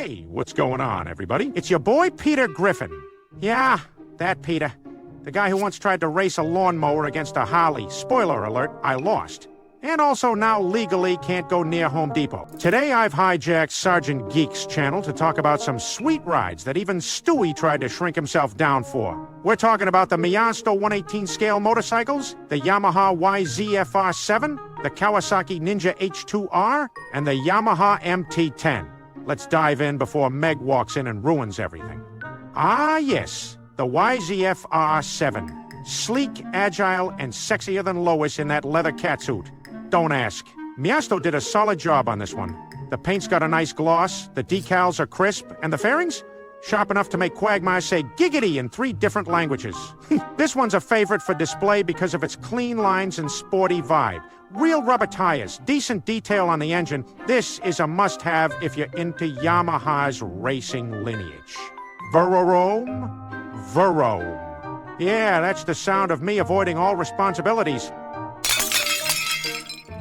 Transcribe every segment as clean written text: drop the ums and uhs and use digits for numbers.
Hey, what's going on, everybody? It's your boy Peter Griffin. Yeah, that Peter. The guy who once tried to race a lawnmower against a Harley. Spoiler alert, I lost. And also now legally can't go near Home Depot. Today I've hijacked Sergeant Geek's channel to talk about some sweet rides that even Stewie tried to shrink himself down for. We're talking about the maisto 118 scale motorcycles, the Yamaha YZF-R7, the Kawasaki Ninja H2R, and the Yamaha MT-10. Let's dive in before Meg walks in and ruins everything. Ah yes, the YZF-R7. Sleek, agile, and sexier than Lois in that leather catsuit. Don't ask. Maisto did a solid job on this one. The paint's got a nice gloss, the decals are crisp, and the fairings? Sharp enough to make Quagmire say giggity in 3 different languages. This one's a favorite for display because of its clean lines and sporty vibe. Real rubber tires, decent detail on the engine. This is a must-have if you're into Yamaha's racing lineage. Verorome? Yeah, that's the sound of me avoiding all responsibilities.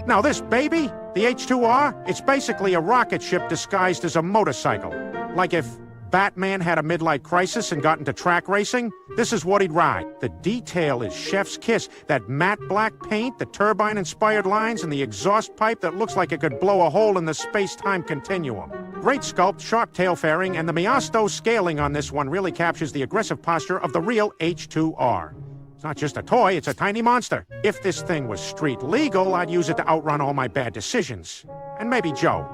Now this baby, the H2R, it's basically a rocket ship disguised as a motorcycle. Like if Batman had a midlife crisis and got into track racing, this is what he'd ride. The detail is chef's kiss. That matte black paint, the turbine-inspired lines, and the exhaust pipe that looks like it could blow a hole in the space-time continuum. Great sculpt, sharp tail fairing, and the maisto scaling on this one really captures the aggressive posture of the real H2R. It's not just a toy, it's a tiny monster. If this thing was street legal, I'd use it to outrun all my bad decisions. And maybe Joe.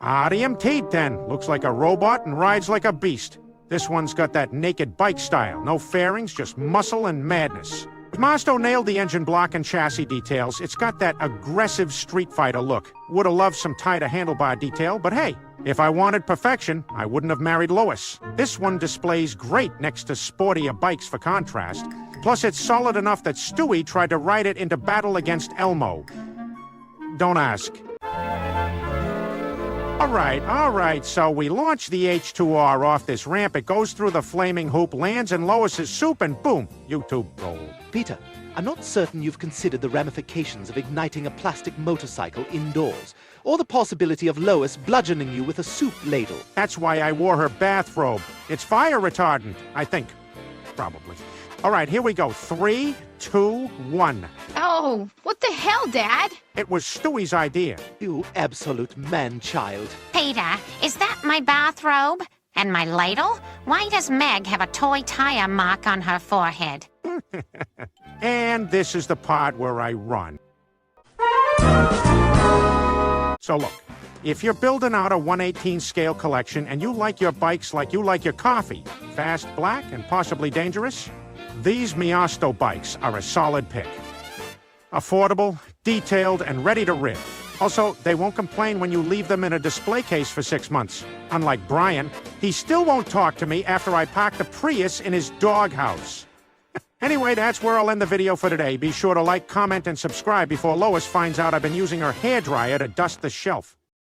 Ah, the MT-10 looks like a robot and rides like a beast. This one's got that naked bike style. No fairings, just muscle and madness. Maisto nailed the engine block and chassis details. It's got that aggressive Street Fighter look. Would've loved some tie-to-handlebar detail, but hey, if I wanted perfection, I wouldn't have married Lois. This one displays great next to sportier bikes for contrast. Plus, it's solid enough that Stewie tried to ride it into battle against Elmo. Don't ask. All right, so we launch the H2R off this ramp, it goes through the flaming hoop, lands in Lois's soup, and boom, YouTube roll. Peter, I'm not certain you've considered the ramifications of igniting a plastic motorcycle indoors, or the possibility of Lois bludgeoning you with a soup ladle. That's why I wore her bathrobe. It's fire retardant, I think. Probably. All right, here we go. 3, 2, 1. Oh, what the hell, Dad? It was Stewie's idea. You absolute man-child. Peter, is that my bathrobe? And my ladle? Why does Meg have a toy tire mark on her forehead? And this is the part where I run. So look, if you're building out a 118 scale collection and you like your bikes like you like your coffee, fast, black, and possibly dangerous, these maisto bikes are a solid pick. Affordable, detailed, and ready to rip. Also, they won't complain when you leave them in a display case for 6 months. Unlike Brian, he still won't talk to me after I park the Prius in his doghouse. Anyway, that's where I'll end the video for today. Be sure to like, comment, and subscribe before Lois finds out I've been using her hairdryer to dust the shelf.